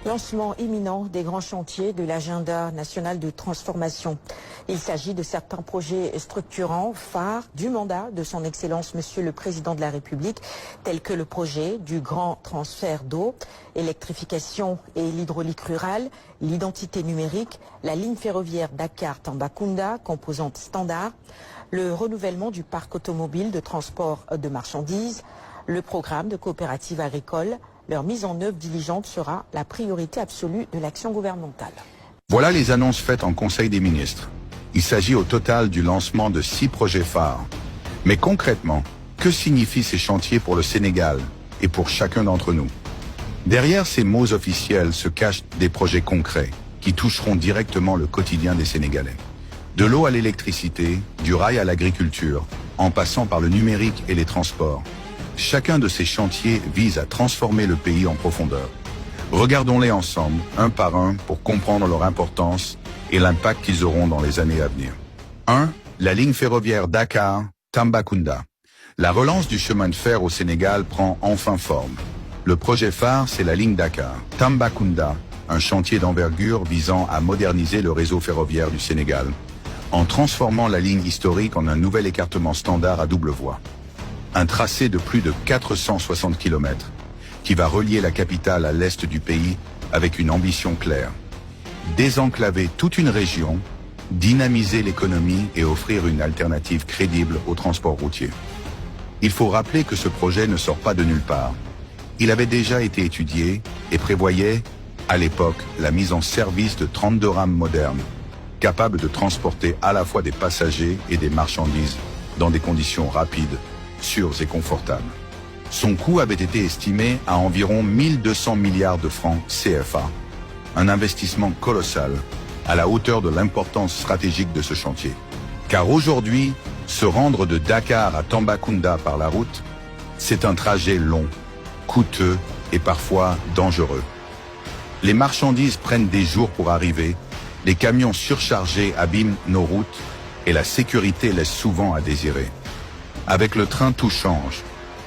Lancement imminent des grands chantiers de l'agenda national de transformation. Il s'agit de certains projets structurants, phares du mandat de son Excellence Monsieur le Président de la République, tels que le projet du grand transfert d'eau, l'électrification et l'hydraulique rurale, l'identité numérique, la ligne ferroviaire Dakar-Tambacounda, composante standard, le renouvellement du parc automobile de transport de marchandises, le programme de coopérative agricole. Leur mise en œuvre diligente sera la priorité absolue de l'action gouvernementale. Voilà les annonces faites en Conseil des ministres. Il s'agit au total du lancement de 6 projets phares. Mais concrètement, que signifient ces chantiers pour le Sénégal et pour chacun d'entre nous? Derrière ces mots officiels se cachent des projets concrets qui toucheront directement le quotidien des Sénégalais. De l'eau à l'électricité, du rail à l'agriculture, en passant par le numérique et les transports. Chacun de ces chantiers vise à transformer le pays en profondeur. Regardons-les ensemble, un par un, pour comprendre leur importance et l'impact qu'ils auront dans les années à venir. 1. La ligne ferroviaire Dakar-Tambacounda. La relance du chemin de fer au Sénégal prend enfin forme. Le projet phare, c'est la ligne Dakar-Tambacounda, un chantier d'envergure visant à moderniser le réseau ferroviaire du Sénégal, en transformant la ligne historique en un nouvel écartement standard à double voie. Un tracé de plus de 460 km qui va relier la capitale à l'est du pays avec une ambition claire. Désenclaver toute une région, dynamiser l'économie et offrir une alternative crédible au transport routier. Il faut rappeler que ce projet ne sort pas de nulle part. Il avait déjà été étudié et prévoyait, à l'époque, la mise en service de 32 rames modernes, capables de transporter à la fois des passagers et des marchandises dans des conditions rapides, sûrs et confortables. Son coût avait été estimé à environ 1200 milliards de francs CFA, un investissement colossal à la hauteur de l'importance stratégique de ce chantier. Car aujourd'hui, se rendre de Dakar à Tambacounda par la route, c'est un trajet long, coûteux et parfois dangereux. Les marchandises prennent des jours pour arriver, les camions surchargés abîment nos routes et la sécurité laisse souvent à désirer. Avec le train, tout change.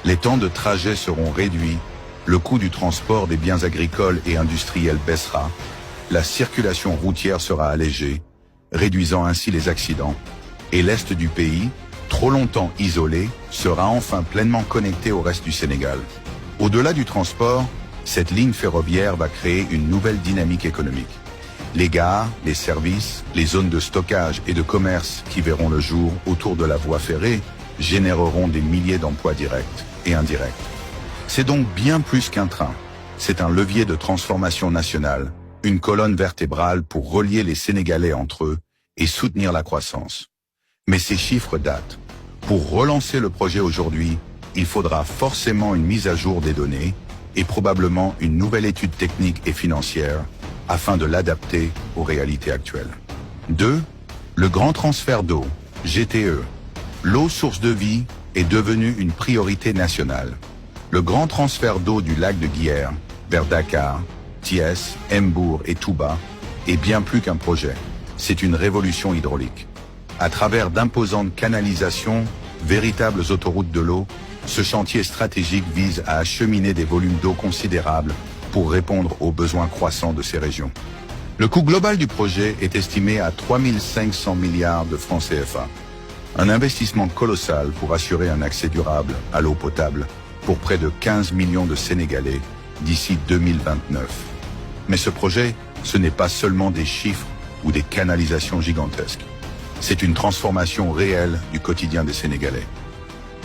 Les temps de trajet seront réduits, le coût du transport des biens agricoles et industriels baissera, la circulation routière sera allégée, réduisant ainsi les accidents, et l'est du pays, trop longtemps isolé, sera enfin pleinement connecté au reste du Sénégal. Au-delà du transport, cette ligne ferroviaire va créer une nouvelle dynamique économique. Les gares, les services, les zones de stockage et de commerce qui verront le jour autour de la voie ferrée généreront des milliers d'emplois directs et indirects. C'est donc bien plus qu'un train. C'est un levier de transformation nationale, une colonne vertébrale pour relier les Sénégalais entre eux et soutenir la croissance. Mais ces chiffres datent. Pour relancer le projet aujourd'hui, il faudra forcément une mise à jour des données et probablement une nouvelle étude technique et financière afin de l'adapter aux réalités actuelles. 2. Le grand transfert d'eau, GTE. L'eau, source de vie, est devenue une priorité nationale. Le grand transfert d'eau du lac de Guiers vers Dakar, Thiès, Mbour et Touba est bien plus qu'un projet. C'est une révolution hydraulique. À travers d'imposantes canalisations, véritables autoroutes de l'eau, ce chantier stratégique vise à acheminer des volumes d'eau considérables pour répondre aux besoins croissants de ces régions. Le coût global du projet est estimé à 3 500 milliards de francs CFA. Un investissement colossal pour assurer un accès durable à l'eau potable pour près de 15 millions de Sénégalais d'ici 2029. Mais ce projet, ce n'est pas seulement des chiffres ou des canalisations gigantesques. C'est une transformation réelle du quotidien des Sénégalais.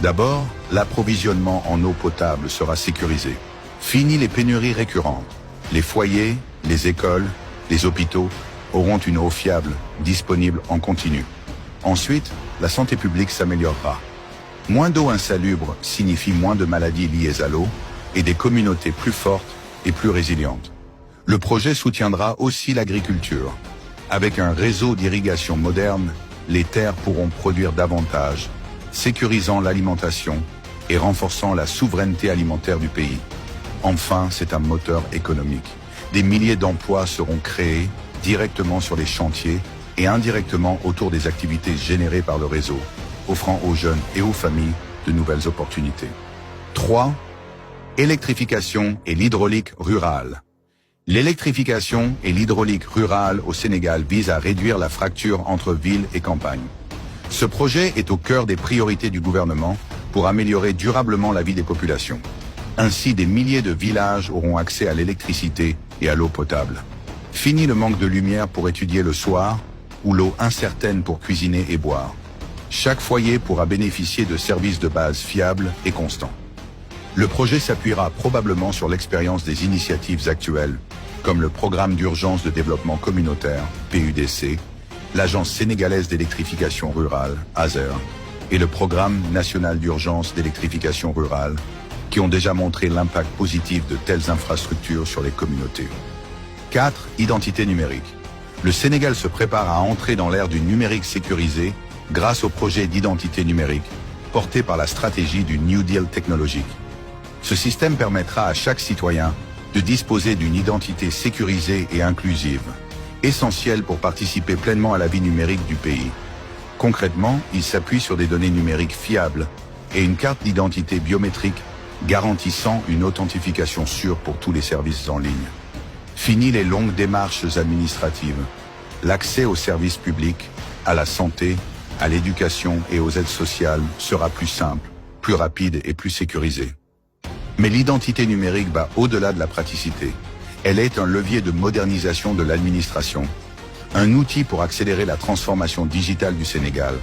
D'abord, l'approvisionnement en eau potable sera sécurisé. Fini les pénuries récurrentes. Les foyers, les écoles, les hôpitaux auront une eau fiable, disponible en continu. Ensuite, la santé publique s'améliorera. Moins d'eau insalubre signifie moins de maladies liées à l'eau et des communautés plus fortes et plus résilientes. Le projet soutiendra aussi l'agriculture. Avec un réseau d'irrigation moderne, les terres pourront produire davantage, sécurisant l'alimentation et renforçant la souveraineté alimentaire du pays. Enfin, c'est un moteur économique. Des milliers d'emplois seront créés directement sur les chantiers et indirectement autour des activités générées par le réseau, offrant aux jeunes et aux familles de nouvelles opportunités. 3. Électrification et l'hydraulique rurale. L'électrification et l'hydraulique rurale au Sénégal visent à réduire la fracture entre ville et campagne. Ce projet est au cœur des priorités du gouvernement pour améliorer durablement la vie des populations. Ainsi, des milliers de villages auront accès à l'électricité et à l'eau potable. Fini le manque de lumière pour étudier le soir ou l'eau incertaine pour cuisiner et boire. Chaque foyer pourra bénéficier de services de base fiables et constants. Le projet s'appuiera probablement sur l'expérience des initiatives actuelles, comme le Programme d'urgence de développement communautaire, PUDC, l'Agence sénégalaise d'électrification rurale, ASER, et le Programme national d'urgence d'électrification rurale, qui ont déjà montré l'impact positif de telles infrastructures sur les communautés. 4. Identité numérique. Le Sénégal se prépare à entrer dans l'ère du numérique sécurisé grâce au projet d'identité numérique, porté par la stratégie du New Deal technologique. Ce système permettra à chaque citoyen de disposer d'une identité sécurisée et inclusive, essentielle pour participer pleinement à la vie numérique du pays. Concrètement, il s'appuie sur des données numériques fiables et une carte d'identité biométrique garantissant une authentification sûre pour tous les services en ligne. Fini les longues démarches administratives. L'accès aux services publics, à la santé, à l'éducation et aux aides sociales sera plus simple, plus rapide et plus sécurisé. Mais l'identité numérique va au-delà de la praticité. Elle est un levier de modernisation de l'administration, un outil pour accélérer la transformation digitale du Sénégal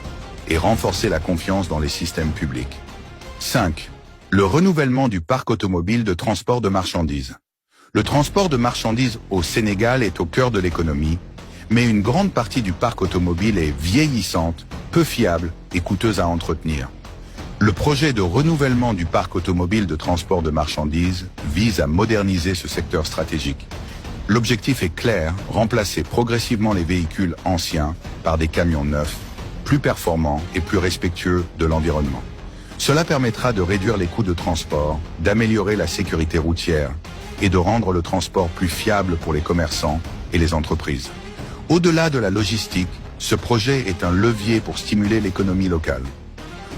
et renforcer la confiance dans les systèmes publics. 5. Le renouvellement du parc automobile de transport de marchandises. Le transport de marchandises au Sénégal est au cœur de l'économie, mais une grande partie du parc automobile est vieillissante, peu fiable et coûteuse à entretenir. Le projet de renouvellement du parc automobile de transport de marchandises vise à moderniser ce secteur stratégique. L'objectif est clair, remplacer progressivement les véhicules anciens par des camions neufs, plus performants et plus respectueux de l'environnement. Cela permettra de réduire les coûts de transport, d'améliorer la sécurité routière et de rendre le transport plus fiable pour les commerçants et les entreprises. Au-delà de la logistique, ce projet est un levier pour stimuler l'économie locale.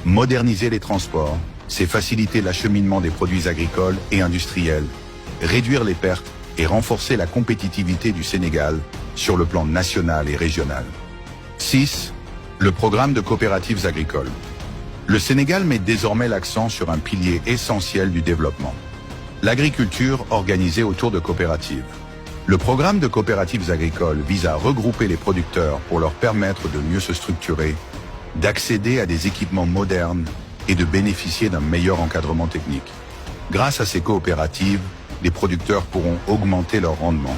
Moderniser les transports, c'est faciliter l'acheminement des produits agricoles et industriels, réduire les pertes et renforcer la compétitivité du Sénégal sur le plan national et régional. 6. Le programme de coopératives agricoles. Le Sénégal met désormais l'accent sur un pilier essentiel du développement. L'agriculture organisée autour de coopératives. Le programme de coopératives agricoles vise à regrouper les producteurs pour leur permettre de mieux se structurer, d'accéder à des équipements modernes et de bénéficier d'un meilleur encadrement technique. Grâce à ces coopératives, les producteurs pourront augmenter leur rendement,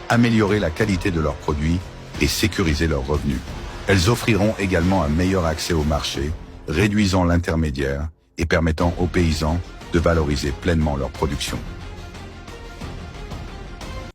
améliorer la qualité de leurs produits et sécuriser leurs revenus. Elles offriront également un meilleur accès au marché, réduisant l'intermédiaire et permettant aux paysans de valoriser pleinement leur production.